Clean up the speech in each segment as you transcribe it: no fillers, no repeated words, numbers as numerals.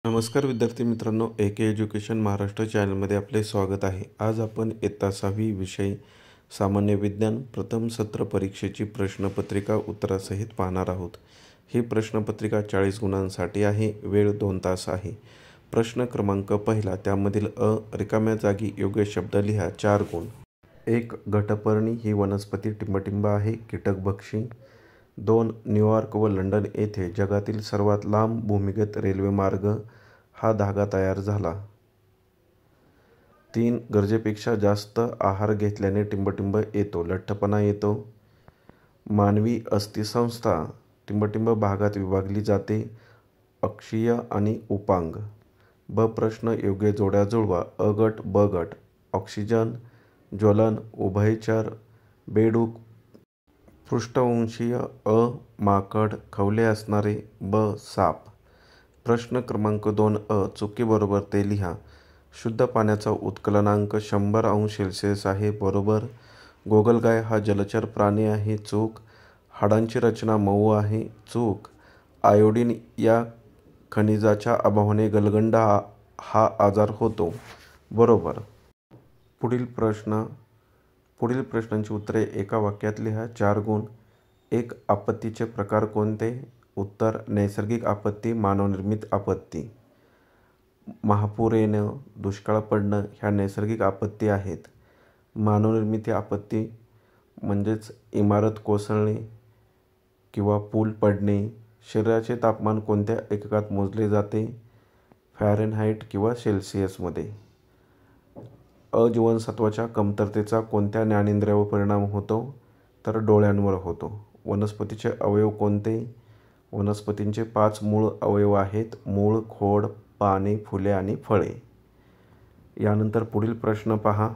नमस्कार विद्यार्थी मित्रांनो, AK एज्युकेशन महाराष्ट्र चॅनलमध्ये आपले स्वागत आहे. आज आपण इयत्ता 6वी विषय सामान्य विज्ञान प्रथम सत्र परीक्षेची प्रश्नपत्रिका उत्तरासहित पाहणार आहोत. ही प्रश्नपत्रिका 40 गुणांसाठी आहे. वेळ 2 तास आहे. प्रश्न क्रमांक पहिला, त्यामधील रिकाम्या जागी योग्य शब्द लिहा. 4 गुण. 1. घटपर्णी ही वनस्पती टिंबटिंब आहे, कीटकभक्षी. 2. न्यूयॉर्क व लंडन येथे जगातील सर्वात लांब भूमिगत रेल्वेमार्ग हा धागा तयार झाला. 3. गरजेपेक्षा जास्त आहार घेतल्याने टिंबटिंब येतो, लठ्ठपणा येतो. मानवी अस्थिसंस्था टिंबटिंब भागात विभागली जाते, अक्षीय आणि उपांग. ब प्रश्न योग्य जोड्या जुळवा. अ गट ब गट. ऑक्सिजन, ज्वलन, उभयचर, बेडूक, पृष्ठवंशीय. अ माकड, खवले असणारे. ब साप. प्रश्न क्रमांक 2 चुकीबरोबर ते लिहा. शुद्ध पाण्याचा उत्कलनांक 100°C आहे, बरोबर. गोगलगाय हा जलचर प्राणी आहे, चूक. हाडांची रचना मऊ आहे, चूक. आयोडीन या खनिजाच्या अभावाने गलगंड हा आजार होतो, बरोबर. पुढील प्रश्नांची उत्तरे एका वाक्यात लिहा. 4 गुण. 1. आपत्तीचे प्रकार कोणते? उत्तर: नैसर्गिक आपत्ती, मानवनिर्मित आपत्ती. महापूर येणं, दुष्काळ पडणं ह्या नैसर्गिक आपत्ती आहेत. मानवनिर्मित आपत्ती म्हणजेच इमारत कोसळणे किंवा पूल पडणे. शरीराचे तापमान कोणत्या एककात मोजले जाते? फॅरेनहाइट किंवा सेल्सिअसमध्ये. जीवनसत्वाच्या कमतरतेचा कोणत्या ज्ञानेंद्रियावर परिणाम होतो? तर डोळ्यांवर होतो. वनस्पतीचे अवयव कोणते? वनस्पतींचे 5 मूळ अवयव आहेत: मूळ, खोड, पाने, फुले आणि फळे. यानंतर पुढील प्रश्न पहा.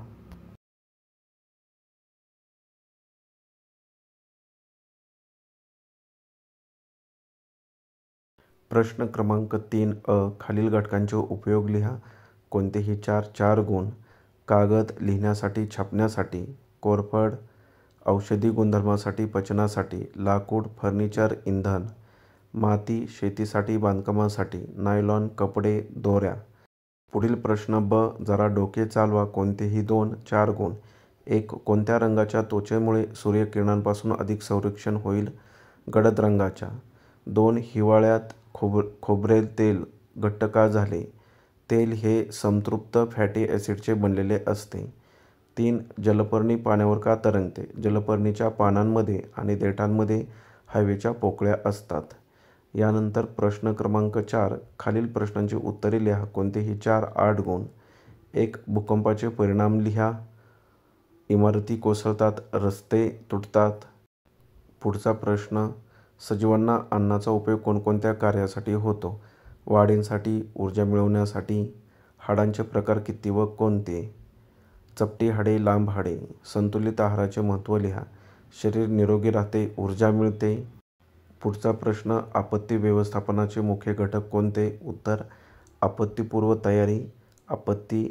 प्रश्न क्रमांक 3 खालील घटकांचे उपयोग लिहा. कोणतेही 4 गुण. कागद लिहिण्यासाठी, छापण्यासाठी. कोरफड औषधी गुणधर्मासाठी, पचनासाठी. लाकूड फर्निचर, इंधन. माती शेतीसाठी, बांधकामासाठी. नायलॉन कपडे, दोऱ्या. पुढील प्रश्न ब. जरा डोके चालवा. कोणतेही 4 गुण. 1. कोणत्या रंगाच्या त्वचेमुळे सूर्यकिरणांपासून अधिक संरक्षण होईल? गडद रंगाच्या. 2. हिवाळ्यात खोबरेल तेल घट्ट का झाले? तेल हे संतृप्त फॅटी ॲसिडचे बनलेले असते. 3. जलपर्णी पाण्यावर का तरंगते? जलपर्णीच्या पानांमध्ये आणि देठांमध्ये हवेच्या पोकळ्या असतात. यानंतर प्रश्न क्रमांक 4. खालील प्रश्नांची उत्तरे लिहा. कोणतेही 8 गुण. 1. भूकंपाचे परिणाम लिहा. इमारती कोसळतात, रस्ते तुटतात. पुढचा प्रश्न. सजीवांना अन्नाचा उपयोग कोणकोणत्या कार्यासाठी होतो? वाढीसाठी, ऊर्जा मिळवण्यासाठी. हाडांचे प्रकार किती व कोणते? चपटी हाडे, लांब हाडे. संतुलित आहाराचे महत्त्व लिहा. शरीर निरोगी राहते, ऊर्जा मिळते. पुढचा प्रश्न. आपत्ती व्यवस्थापनाचे मुख्य घटक कोणते? उत्तर: आपत्तीपूर्व तयारी, आपत्ती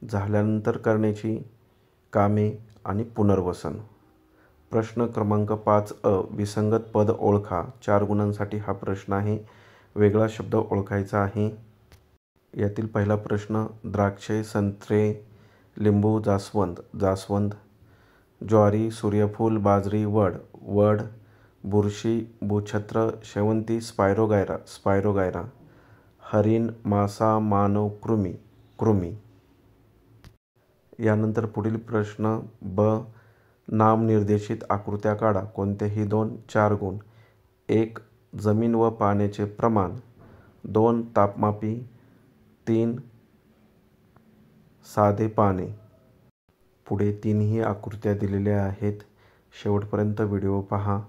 झाल्यानंतर करण्याची कामे आणि पुनर्वसन. प्रश्न क्रमांक 5 विसंगत पद ओळखा. 4 गुणांसाठी हा प्रश्न आहे. वेगळा शब्द ओळखायचा आहे. यातील पहिला प्रश्न. द्राक्षे, संत्रे, लिंबू, जास्वंद, जास्वंद. ज्वारी, सूर्यफूल, बाजरी, वड, वड. बुरशी, भूछत्र, शेवंती, स्पायरोगायरा, स्पायरोगायरा. हरिण, मासा, मानव, कृमी, कृमी. यानंतर पुढील प्रश्न ब. नामनिर्देशित आकृत्या काढा. कोणतेही 4 गुण. 1. जमीन व पाण्याचे प्रमाण. 2. तापमापी. 3. साधे पाने. पुढे 3ही आकृत्या दिलेल्या आहेत. शेवटपर्यंत व्हिडिओ पहा.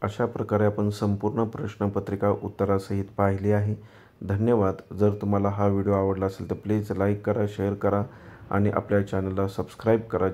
अशा प्रकारे आपण संपूर्ण प्रश्नपत्रिका उत्तरासहित पाहिली आहे. धन्यवाद. जर तुम्हाला हा व्हिडिओ आवडला असेल तर प्लीज लाईक करा, शेअर करा आणि आपल्या चॅनलला सबस्क्राईब करा.